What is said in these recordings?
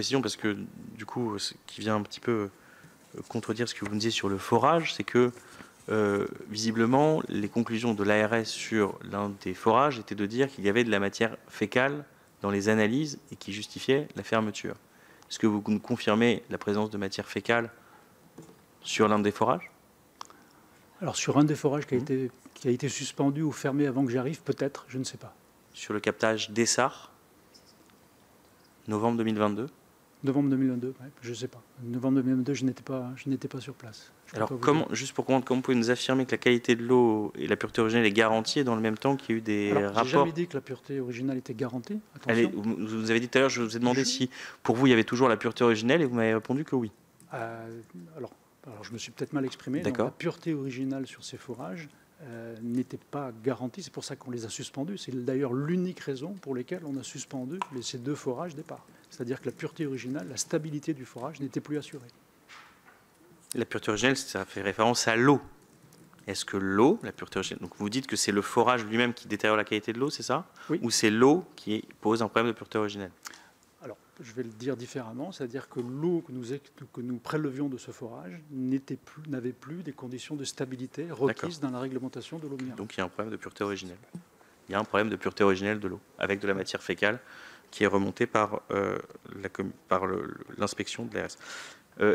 précision, parce que du coup, ce qui vient un petit peu contredire ce que vous me disiez sur le forage, c'est que visiblement, les conclusions de l'ARS sur l'un des forages étaient de dire qu'il y avait de la matière fécale dans les analyses et qui justifiait la fermeture. Est-ce que vous nous confirmez la présence de matière fécale sur l'un des forages? Alors sur un des forages qui a été suspendu ou fermé avant que j'arrive, peut-être, je ne sais pas. Sur le captage d'Essar, novembre 2022? Novembre 2022, ouais, je ne sais pas. Novembre 2022, je n'étais pas sur place. Alors, juste pour comprendre, comment vous pouvez nous affirmer que la qualité de l'eau et la pureté originelle est garantie et dans le même temps qu'il y a eu des rapports? Je n'ai jamais dit que la pureté originale était garantie. Vous avez dit tout à l'heure, je vous ai demandé si pour vous il y avait toujours la pureté originelle et vous m'avez répondu que oui. Alors, je me suis peut-être mal exprimé. D'accord. La pureté originale sur ces forages n'était pas garantie. C'est pour ça qu'on les a suspendus. C'est d'ailleurs l'unique raison pour laquelle on a suspendu ces 2 forages départ. C'est-à-dire que la pureté originale, la stabilité du forage n'était plus assurée. La pureté originelle, ça fait référence à l'eau. Est-ce que l'eau, la pureté originelle, donc vous dites que c'est le forage lui-même qui détériore la qualité de l'eau, c'est ça? Oui. Ou c'est l'eau qui pose un problème de pureté originelle? Alors, je vais le dire différemment, c'est-à-dire que l'eau que nous prélevions de ce forage n'avait plus des conditions de stabilité requises dans la réglementation de l'eau minérale. Donc il y a un problème de pureté originelle. Il y a un problème de pureté originelle de l'eau, avec de la matière fécale qui est remontée par l'inspection de l'ARS.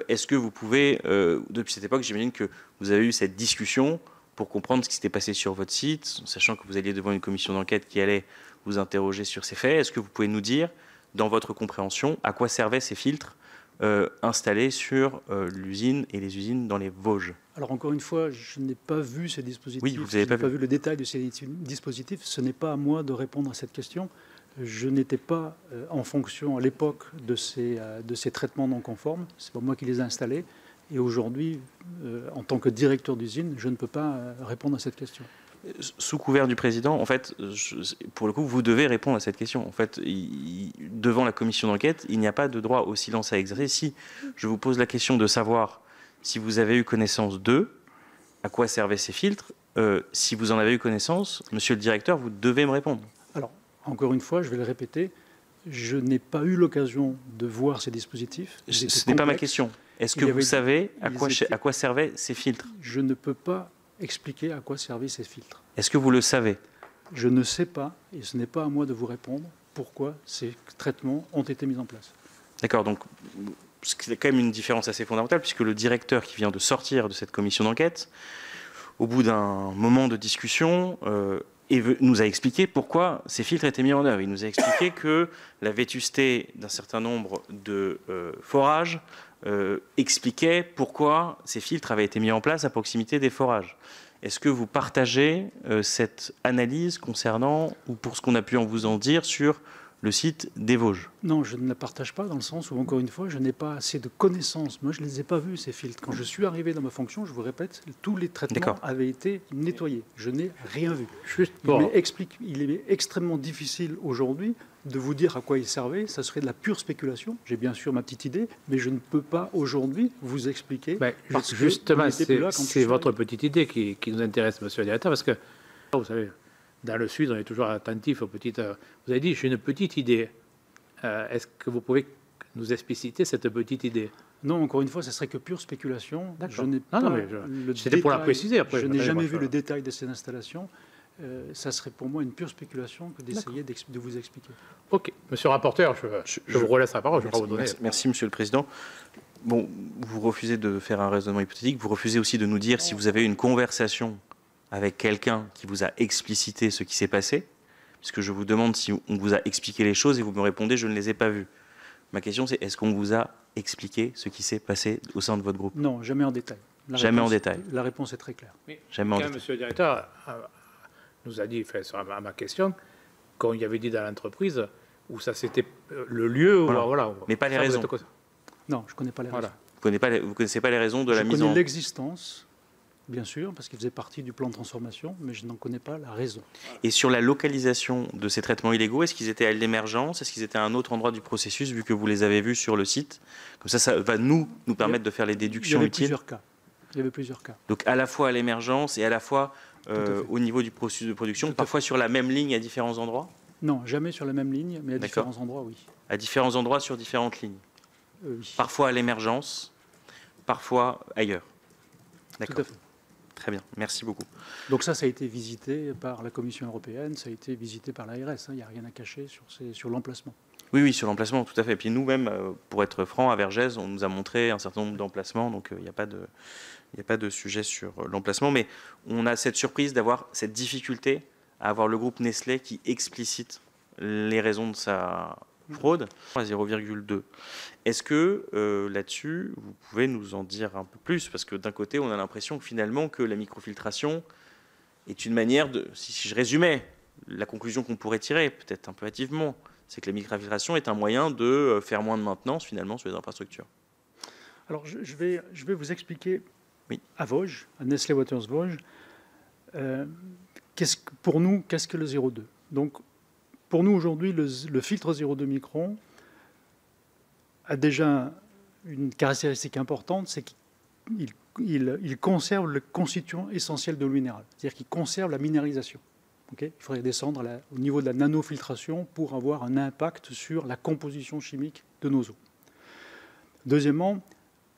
Est-ce que vous pouvez, depuis cette époque, j'imagine que vous avez eu cette discussion pour comprendre ce qui s'était passé sur votre site, sachant que vous alliez devant une commission d'enquête qui allait vous interroger sur ces faits. Est-ce que vous pouvez nous dire, dans votre compréhension, à quoi servaient ces filtres installés sur l'usine et les usines dans les Vosges? Alors encore une fois, je n'ai pas vu ces dispositifs. Oui, vous n'avez pas vu le détail de ces dispositifs. Ce n'est pas à moi de répondre à cette question. Je n'étais pas en fonction à l'époque de ces traitements non conformes. C'est pas moi qui les ai installés. Et aujourd'hui, en tant que directeur d'usine, je ne peux pas répondre à cette question. Sous couvert du président, en fait, pour le coup, vous devez répondre à cette question. En fait, devant la commission d'enquête, il n'y a pas de droit au silence à exercer. Si je vous pose la question de savoir si vous avez eu connaissance d'eux, à quoi servaient ces filtres, si vous en avez eu connaissance, monsieur le directeur, vous devez me répondre. Alors, encore une fois, je vais le répéter, je n'ai pas eu l'occasion de voir ces dispositifs. Ce n'est pas ma question. Est-ce que vous savez à quoi servaient ces filtres? Je ne peux pas expliquer à quoi servaient ces filtres. Est-ce que vous le savez? Je ne sais pas, et ce n'est pas à moi de vous répondre, pourquoi ces traitements ont été mis en place. D'accord, donc c'est quand même une différence assez fondamentale, puisque le directeur qui vient de sortir de cette commission d'enquête, au bout d'un moment de discussion, nous a expliqué pourquoi ces filtres étaient mis en œuvre. Il nous a expliqué que la vétusté d'un certain nombre de forages expliquait pourquoi ces filtres avaient été mis en place à proximité des forages. Est-ce que vous partagez cette analyse concernant, ou pour ce qu'on a pu vous en dire, sur le site des Vosges? Non, je ne la partage pas, dans le sens où, encore une fois, je n'ai pas assez de connaissances. Moi, je ne les ai pas vus, ces filtres. Quand je suis arrivé dans ma fonction, je vous répète, tous les traitements avaient été nettoyés. Je n'ai rien vu. Il est extrêmement difficile aujourd'hui de vous dire à quoi ils servaient. Ça serait de la pure spéculation. J'ai bien sûr ma petite idée, mais je ne peux pas aujourd'hui vous expliquer. Justement, c'est votre petite idée qui nous intéresse, monsieur le directeur, parce que, vous savez, dans le Sud, on est toujours attentif aux petites... Vous avez dit, j'ai une petite idée. Est-ce que vous pouvez nous expliciter cette petite idée? Non, encore une fois, ce serait que pure spéculation. Je n'ai pas c'était pour la préciser. Après, je n'ai jamais vu le détail de ces installations. Ça serait pour moi une pure spéculation que d'essayer de vous expliquer. Ok. Monsieur le rapporteur, je vous relaisse la parole. Merci, monsieur le président. Bon, vous refusez de faire un raisonnement hypothétique. Vous refusez aussi de nous dire si vous avez une conversation avec quelqu'un qui vous a explicité ce qui s'est passé, puisque je vous demande si on vous a expliqué les choses et vous me répondez je ne les ai pas vues. Ma question c'est est-ce qu'on vous a expliqué ce qui s'est passé au sein de votre groupe? Non, jamais en détail. Jamais en détail. La réponse est très claire. Oui. Jamais en détail. Monsieur le directeur nous a dit, à ma question, qu'on y avait dit dans l'entreprise où ça c'était le lieu, voilà. Mais pas les raisons. Non, je ne connais pas les raisons. Vous ne connaissez pas les raisons de la mise en... Je connais l'existence, bien sûr, parce qu'il faisait partie du plan de transformation, mais je n'en connais pas la raison. Et sur la localisation de ces traitements illégaux, est-ce qu'ils étaient à l'émergence? Est-ce qu'ils étaient à un autre endroit du processus, vu que vous les avez vus sur le site? Comme ça va nous permettre de faire les déductions utiles. Il y avait plusieurs cas. Donc à la fois à l'émergence et à la fois au niveau du processus de production, parfois sur la même ligne à différents endroits? Non, jamais sur la même ligne, mais à différents endroits, oui. À différents endroits sur différentes lignes. Oui. Parfois à l'émergence, parfois ailleurs. D'accord. Tout à fait. Très bien, merci beaucoup. Donc ça a été visité par la Commission européenne, ça a été visité par l'ARS, il n'y a rien à cacher sur l'emplacement. Oui, sur l'emplacement, tout à fait. Et puis nous-mêmes, pour être franc, à Vergès, on nous a montré un certain nombre d'emplacements, donc il n'y a pas de sujet sur l'emplacement, mais on a cette surprise d'avoir cette difficulté à avoir le groupe Nestlé qui explicite les raisons de sa fraude à 0,2. Est-ce que là-dessus, vous pouvez nous en dire un peu plus? Parce que d'un côté, on a l'impression que finalement, que la microfiltration est une manière de... Si je résumais, la conclusion qu'on pourrait tirer, peut-être un peu hâtivement, c'est que la microfiltration est un moyen de faire moins de maintenance finalement sur les infrastructures. Alors je vais vous expliquer oui. À Vosges, à Nestlé Waters Vosges, pour nous, qu'est-ce que le 0,2? Donc pour nous aujourd'hui, le filtre 0,2 microns a déjà une caractéristique importante, c'est qu'il conserve le constituant essentiel de l'eau minérale, c'est-à-dire qu'il conserve la minéralisation. Okay, il faudrait descendre au niveau de la nanofiltration pour avoir un impact sur la composition chimique de nos eaux. Deuxièmement,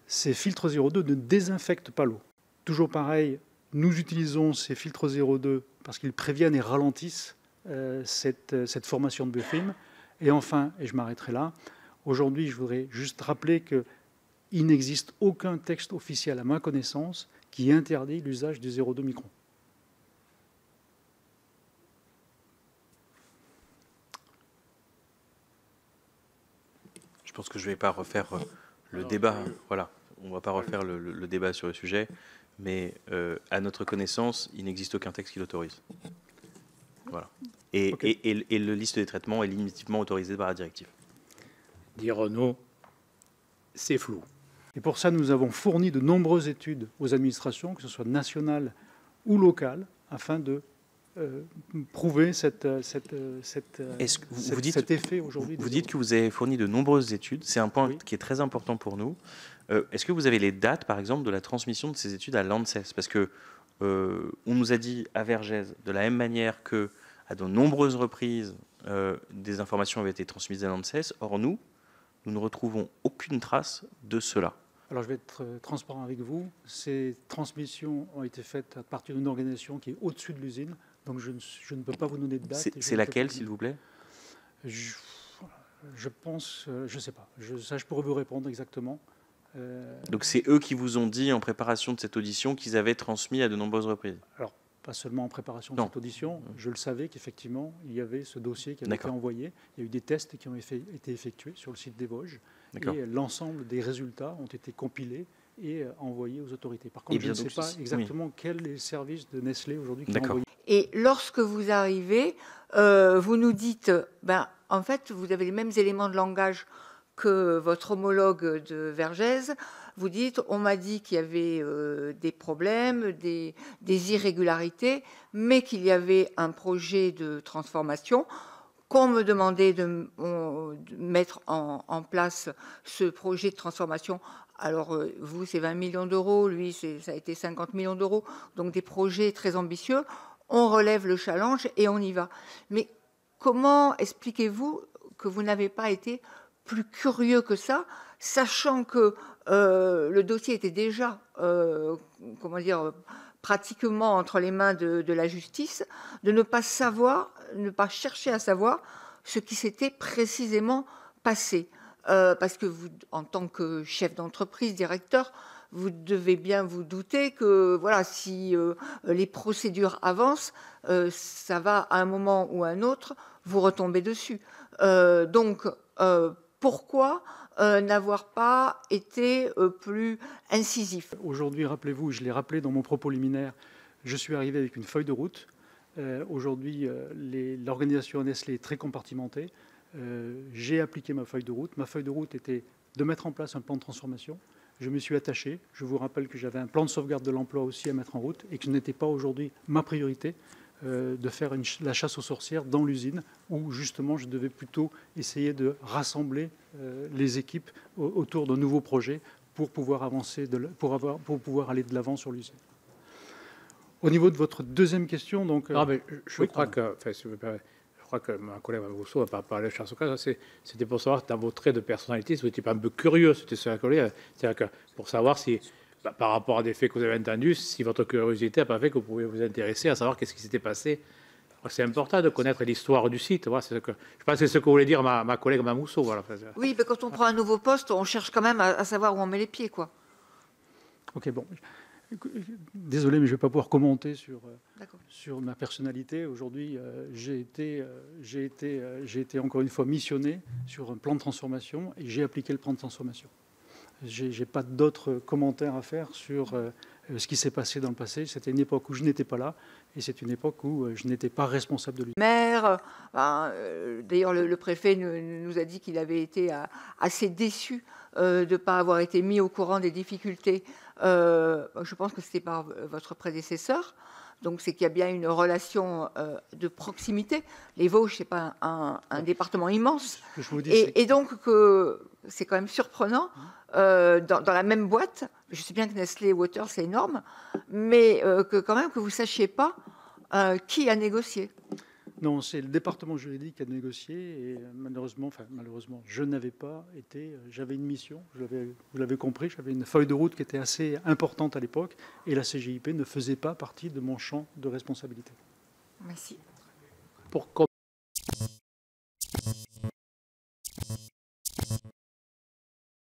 ces filtres 0,2 ne désinfectent pas l'eau. Toujours pareil, nous utilisons ces filtres 0,2 parce qu'ils préviennent et ralentissent cette formation de biofilm. Et enfin, et je m'arrêterai là, aujourd'hui, je voudrais juste rappeler qu'il n'existe aucun texte officiel à ma connaissance qui interdit l'usage du 0,2 micron. Je pense que je ne vais pas refaire le débat. Voilà, on ne va pas refaire le débat sur le sujet, mais à notre connaissance, il n'existe aucun texte qui l'autorise. Voilà. Et le liste des traitements est limitativement autorisée par la directive. Dirons-nous, c'est flou. Et pour ça, nous avons fourni de nombreuses études aux administrations, que ce soit nationales ou locales, afin de prouver cet effet aujourd'hui. Vous dites que vous avez fourni de nombreuses études. C'est un point qui est très important pour nous. Est-ce que vous avez les dates, par exemple, de la transmission de ces études à l'ANSES? Parce que on nous a dit à Vergès, de la même manière que à de nombreuses reprises, des informations avaient été transmises à l'ANSES. Or, nous ne retrouvons aucune trace de cela. Alors, je vais être transparent avec vous. Ces transmissions ont été faites à partir d'une organisation qui est au-dessus de l'usine. Donc, je ne peux pas vous donner de date. C'est laquelle, s'il vous plaît? Je pense, je ne sais pas. Je pourrais vous répondre exactement. Donc, c'est eux qui vous ont dit, en préparation de cette audition, qu'ils avaient transmis à de nombreuses reprises? Alors, pas seulement en préparation de cette audition. Je le savais qu'effectivement, il y avait ce dossier qui avait été envoyé. Il y a eu des tests qui ont été effectués sur le site des Vosges. Et l'ensemble des résultats ont été compilés et envoyés aux autorités. Par contre, je ne sais pas exactement quel est le service de Nestlé aujourd'hui qui a envoyé. Et lorsque vous arrivez, vous nous dites, en fait, vous avez les mêmes éléments de langage que votre homologue de Vergès. Vous dites, on m'a dit qu'il y avait des problèmes, des irrégularités, mais qu'il y avait un projet de transformation, qu'on me demandait de mettre en place ce projet de transformation. Alors, vous, c'est 20 millions d'euros, lui, ça a été 50 millions d'euros, donc des projets très ambitieux. On relève le challenge et on y va. Mais comment expliquez-vous que vous n'avez pas été plus curieux que ça, sachant que le dossier était déjà, pratiquement entre les mains de la justice, de ne pas savoir, ne pas chercher à savoir ce qui s'était précisément passé. Parce que vous, en tant que chef d'entreprise, directeur, vous devez bien vous douter que voilà, si les procédures avancent, ça va à un moment ou à un autre vous retomber dessus. Donc, pourquoi n'avoir pas été plus incisif? Aujourd'hui, rappelez-vous, je l'ai rappelé dans mon propos liminaire, je suis arrivé avec une feuille de route. Aujourd'hui, l'organisation Nestlé est très compartimentée. J'ai appliqué ma feuille de route. Ma feuille de route était de mettre en place un plan de transformation. Je me suis attaché. Je vous rappelle que j'avais un plan de sauvegarde de l'emploi aussi à mettre en route et que ce n'était pas aujourd'hui ma priorité de faire la chasse aux sorcières dans l'usine où justement je devais plutôt essayer de rassembler les équipes autour d'un nouveau projet pour pouvoir avancer, pour pouvoir aller de l'avant sur l'usine. Au niveau de votre deuxième question, donc... Non, mais je crois que... Enfin, si vous me permettez, je crois que ma collègue Mme Rousseau a parlé de Charles Socaire, c'était pour savoir dans vos traits de personnalité, si vous n'étiez pas un peu curieux, c'était ça la collègue, c'est-à-dire que pour savoir si, par rapport à des faits que vous avez entendus, si votre curiosité n'a pas fait que vous pouviez vous intéresser à savoir qu'est-ce qui s'était passé. C'est important de connaître l'histoire du site. Voilà, je pense que c'est ce que voulait dire ma collègue Mme Rousseau. Voilà. Oui, mais quand on prend un nouveau poste, on cherche quand même à savoir où on met les pieds, quoi. Ok, bon. Désolé, mais je ne vais pas pouvoir commenter sur ma personnalité. Aujourd'hui, j'ai été encore une fois missionné sur un plan de transformation et j'ai appliqué le plan de transformation. Je n'ai pas d'autres commentaires à faire sur ce qui s'est passé dans le passé. C'était une époque où je n'étais pas là et c'est une époque où je n'étais pas responsable de lui. Maire, d'ailleurs le préfet nous a dit qu'il avait été assez déçu de ne pas avoir été mis au courant des difficultés. Je pense que c'était par votre prédécesseur. Donc c'est qu'il y a bien une relation de proximité. Les Vosges, ce n'est pas un département immense. Et donc c'est quand même surprenant, dans la même boîte, je sais bien que Nestlé Water c'est énorme, mais que quand même que vous ne sachiez pas qui a négocié. Non, c'est le département juridique qui a négocié et malheureusement, je n'avais pas été. J'avais une mission, vous l'avez compris, j'avais une feuille de route qui était assez importante à l'époque et la CGIP ne faisait pas partie de mon champ de responsabilité. Merci. Pour